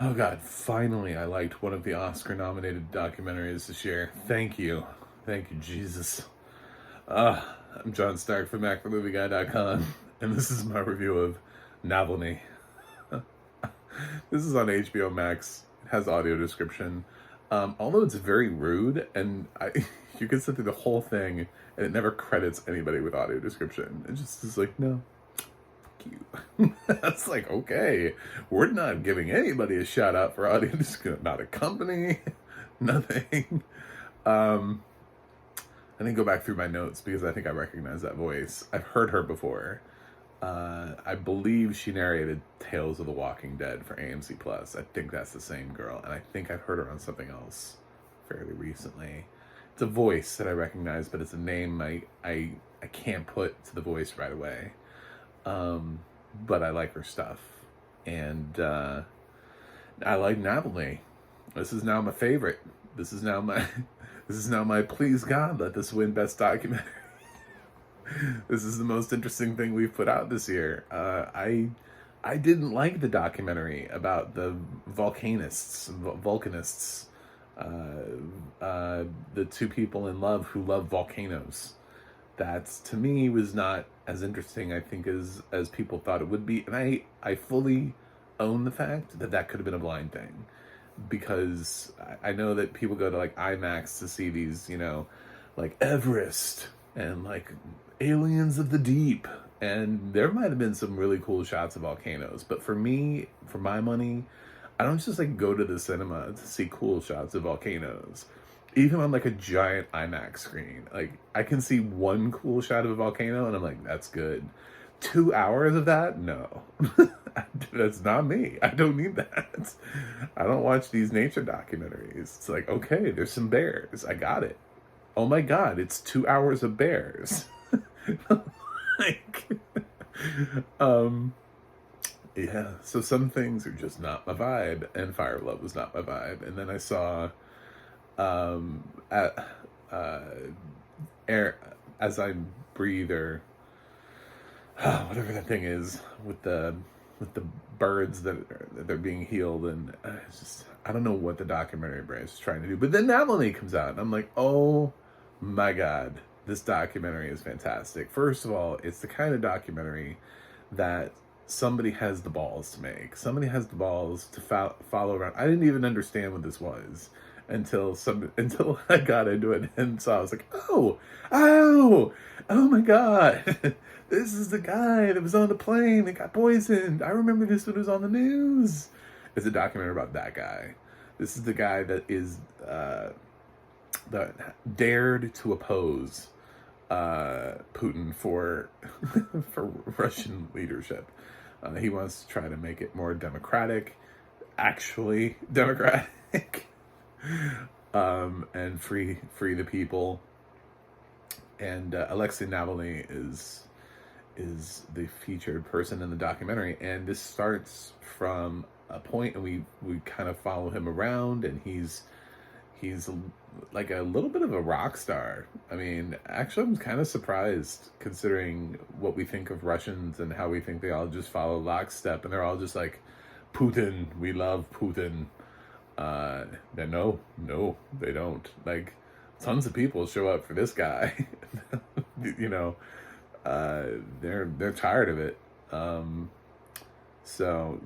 Oh God, finally I liked one of the Oscar-nominated documentaries this year. Thank you. Thank you, Jesus. Uh, I'm John Stark from MacTheMovieGuy.com, and this is my review of Navalny. This is on HBO Max. It has audio description. Although it's very rude, and you can sit through the whole thing, and it never credits anybody with audio description. It just is like, no, you. That's like, okay, we're not giving anybody a shout out for audience, not a company, nothing. I didn't go back through my notes because I think I recognize that voice. I've heard her before. I believe she narrated Tales of the Walking Dead for AMC Plus. I think that's the same girl, and I think I've heard her on something else fairly recently. It's a voice that I recognize, but it's a name I can't put to the voice right away. But I like her stuff, and I like Navalny. This is now my favorite. This is now my please God, let this win Best Documentary. This is the most interesting thing we've put out this year. I didn't like the documentary about the volcanists, the two people in love who love volcanoes. That to me was not as interesting, I think, as people thought it would be. And I fully own the fact that that could have been a blind thing, because I know that people go to like IMAX to see these, like Everest and like Aliens of the Deep, and there might have been some really cool shots of volcanoes, but for me, for my money, I don't just like go to the cinema to see cool shots of volcanoes. Even on like a giant IMAX screen, like I can see one cool shot of a volcano and I'm like, that's good. 2 hours of that? No. That's not me. I don't need that. I don't watch these nature documentaries. It's like, okay, there's some bears. I got it. Oh my God, it's 2 hours of bears. like, yeah. So some things are just not my vibe, and Fire Love was not my vibe. And then I saw, at air as I breathe, or whatever that thing is with the birds that they're being healed, and it's just, I don't know what the documentary brand is trying to do. But then Navalny comes out, and I'm like, oh my God, this documentary is fantastic. First of all, it's the kind of documentary that somebody has the balls to make. Somebody has the balls to follow around. I didn't even understand what this was until I got into it, and so I was like, oh my God. This is the guy that was on the plane that got poisoned. I remember this when it was on the news. It's a documentary about that guy. This is the guy that is that dared to oppose Putin for for Russian leadership. He wants to try to make it more democratic, actually democratic, and free the people. And Alexei Navalny is the featured person in the documentary, and this starts from a point, and we kind of follow him around, and he's like a little bit of a rock star. I mean, actually, I'm kind of surprised considering what we think of Russians and how we think they all just follow lockstep, and they're all just like, Putin, we love Putin. No, they don't. Like, tons of people show up for this guy. They're tired of it. So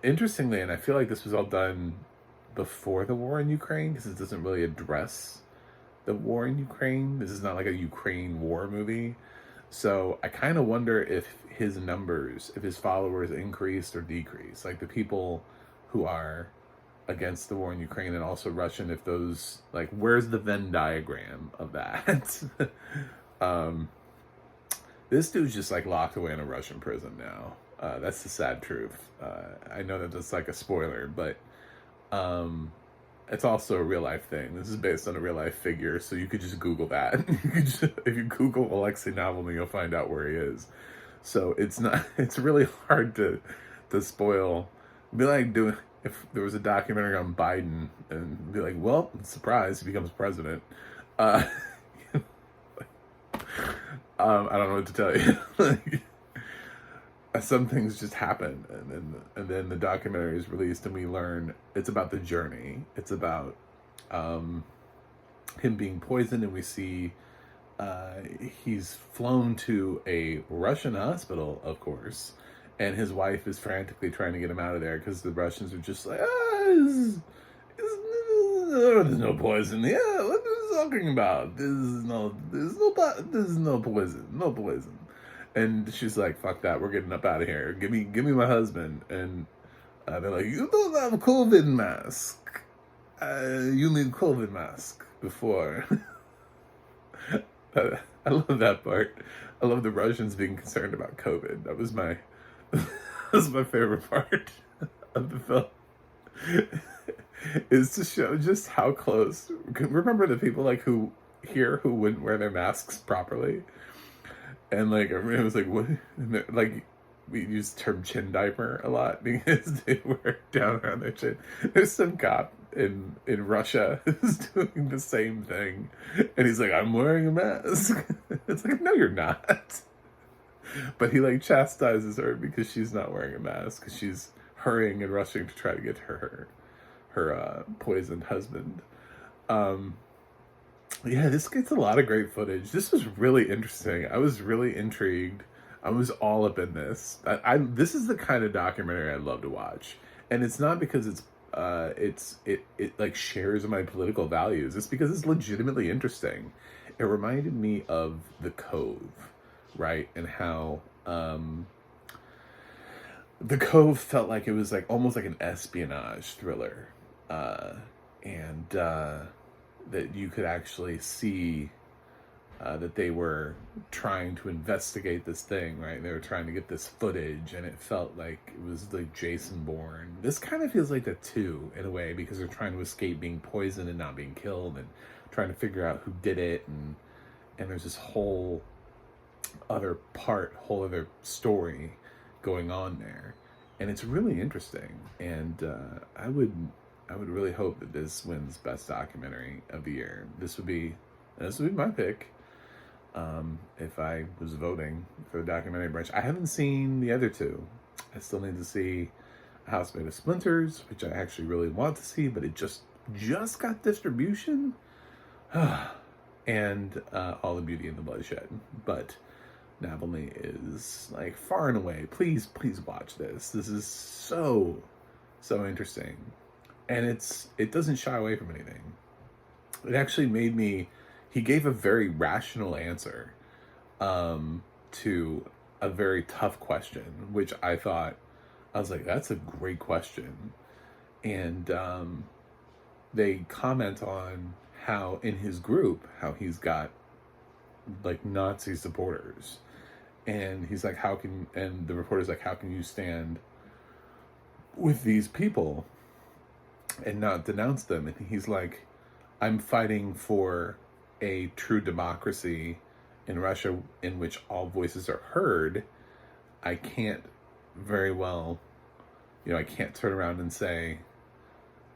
interestingly, and I feel like this was all done before the war in Ukraine, because it doesn't really address the war in Ukraine. This is not like a Ukraine war movie. So I kind of wonder if his numbers, if his followers increased or decreased, like the people who are against the war in Ukraine and also Russian, if those, like, where's the Venn diagram of that? This dude's just like locked away in a Russian prison now. That's the sad truth. I know that that's like a spoiler, but it's also a real life thing. This is based on a real life figure, so you could just Google that. If you Google Alexei Navalny, you'll find out where he is. So it's really hard to spoil. Be like doing, if there was a documentary on Biden, and be like, well, surprise, he becomes president. I don't know what to tell you. some things just happen, and then the documentary is released, and we learn it's about the journey. It's about him being poisoned, and we see he's flown to a Russian hospital, of course, and his wife is frantically trying to get him out of there because the Russians are just like, there's no poison. Yeah, what are you talking about? There's no poison, no poison. And she's like, fuck that, we're getting up out of here. Give me my husband. And they're like, you don't have a COVID mask. You need COVID mask before. I love that part. I love the Russians being concerned about COVID. That was my favorite part of the film. Is to show just how close. Remember the people like who wouldn't wear their masks properly, and like everyone was like, what? And like we use the term chin diaper a lot because they wear it down around their chin. There's some cop in Russia who's doing the same thing, and he's like, I'm wearing a mask. It's like, no, you're not. But he like chastises her because she's not wearing a mask because she's hurrying and rushing to try to get her poisoned husband. Yeah, this gets a lot of great footage. This was really interesting. I was really intrigued. I was all up in this. This is the kind of documentary I love to watch, and it's not because it like shares my political values. It's because it's legitimately interesting. It reminded me of The Cove, right? And how The Cove felt like it was like almost like an espionage thriller, and that you could actually see that they were trying to investigate this thing, right? They were trying to get this footage, and it felt like it was like Jason Bourne. This kind of feels like that too, in a way, because they're trying to escape being poisoned and not being killed, and trying to figure out who did it, and there's this whole other story going on there, and it's really interesting. And I would really hope that this wins Best Documentary of the Year. This would be my pick if I was voting for the documentary branch. I haven't seen the other two. I still need to see A House Made of Splinters, which I actually really want to see, but it just got distribution. And All the Beauty and the Bloodshed. But Navalny is like far and away. Please watch this. This is so interesting, and it doesn't shy away from anything. It actually made me. He gave a very rational answer to a very tough question, which I was like, that's a great question, and they comment on how in his group how he's got like Nazi supporters. And he's like, and the reporter's like, how can you stand with these people and not denounce them? And he's like, I'm fighting for a true democracy in Russia in which all voices are heard. I can't very well, I can't turn around and say,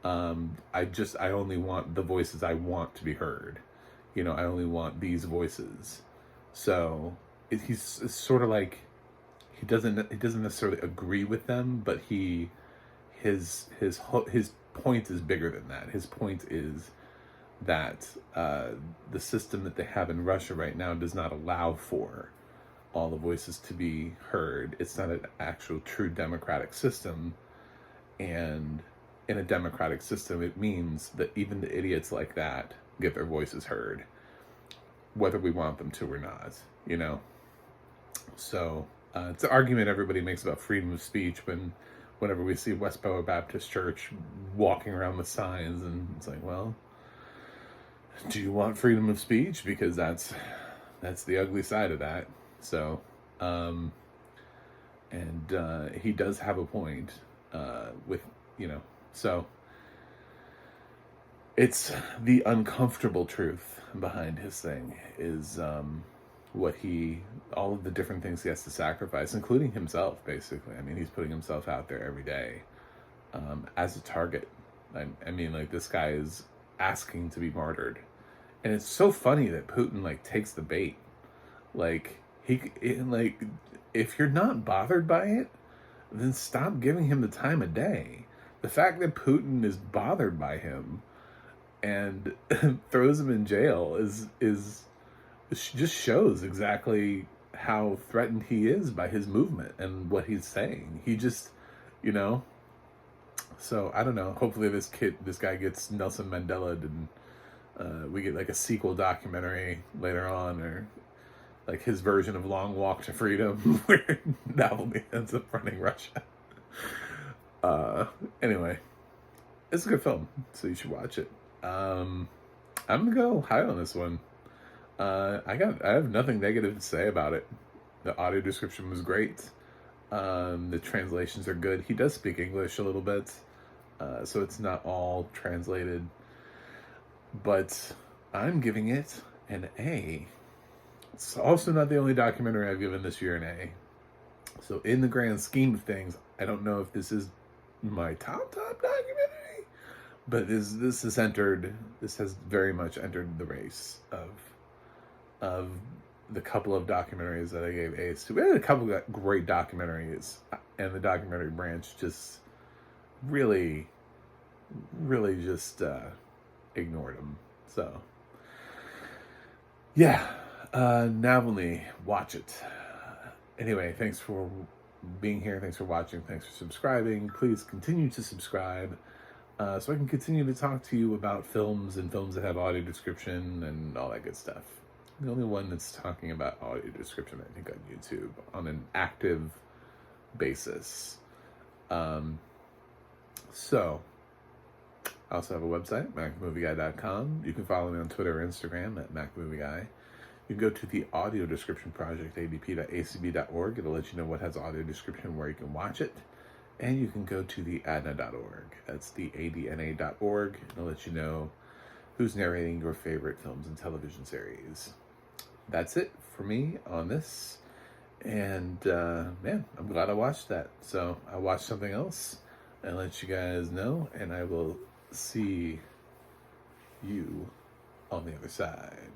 I only want the voices I want to be heard. I only want these voices. So he's sort of like, he doesn't necessarily agree with them, but his point is bigger than that. His point is that the system that they have in Russia right now does not allow for all the voices to be heard. It's not an actual true democratic system, and in a democratic system, it means that even the idiots like that get their voices heard, whether we want them to or not, So it's an argument everybody makes about freedom of speech whenever we see Westboro Baptist Church walking around with signs, and it's like, well, do you want freedom of speech? Because that's the ugly side of that. So, he does have a point with, so it's the uncomfortable truth behind his thing is all of the different things he has to sacrifice, including himself, basically. I mean, he's putting himself out there every day as a target. I mean, like, this guy is asking to be martyred. And it's so funny that Putin, like, takes the bait. Like, if you're not bothered by it, then stop giving him the time of day. The fact that Putin is bothered by him and throws him in jail is just shows exactly how threatened he is by his movement and what he's saying. He just, you know. So I don't know. Hopefully this guy gets Nelson Mandela, and we get like a sequel documentary later on, or like his version of Long Walk to Freedom, where Navalny ends up running Russia. Anyway, it's a good film, so you should watch it. I'm gonna go high on this one. I have nothing negative to say about it. The audio description was great. The translations are good. He does speak English a little bit, so it's not all translated. But I'm giving it an A. It's also not the only documentary I've given this year an A. So in the grand scheme of things, I don't know if this is my top documentary, but this has very much entered the race of the couple of documentaries that I gave A's to. We had a couple of great documentaries, and the documentary branch just really just ignored them. So yeah, Navalny, watch it. Anyway, thanks for being here. Thanks for watching. Thanks for subscribing. Please continue to subscribe so I can continue to talk to you about films and films that have audio description and all that good stuff. The only one that's talking about audio description, I think, on YouTube on an active basis. So, I also have a website, MacMovieGuy.com. You can follow me on Twitter or Instagram at MacMovieGuy. You can go to the audio description project, adp.acb.org. It'll let you know what has audio description, where you can watch it. And you can go to the ADNA.org. That's the ADNA.org. It'll let you know who's narrating your favorite films and television series. That's it for me on this. And, man, I'm glad I watched that. So I watched something else and let you guys know. And I will see you on the other side.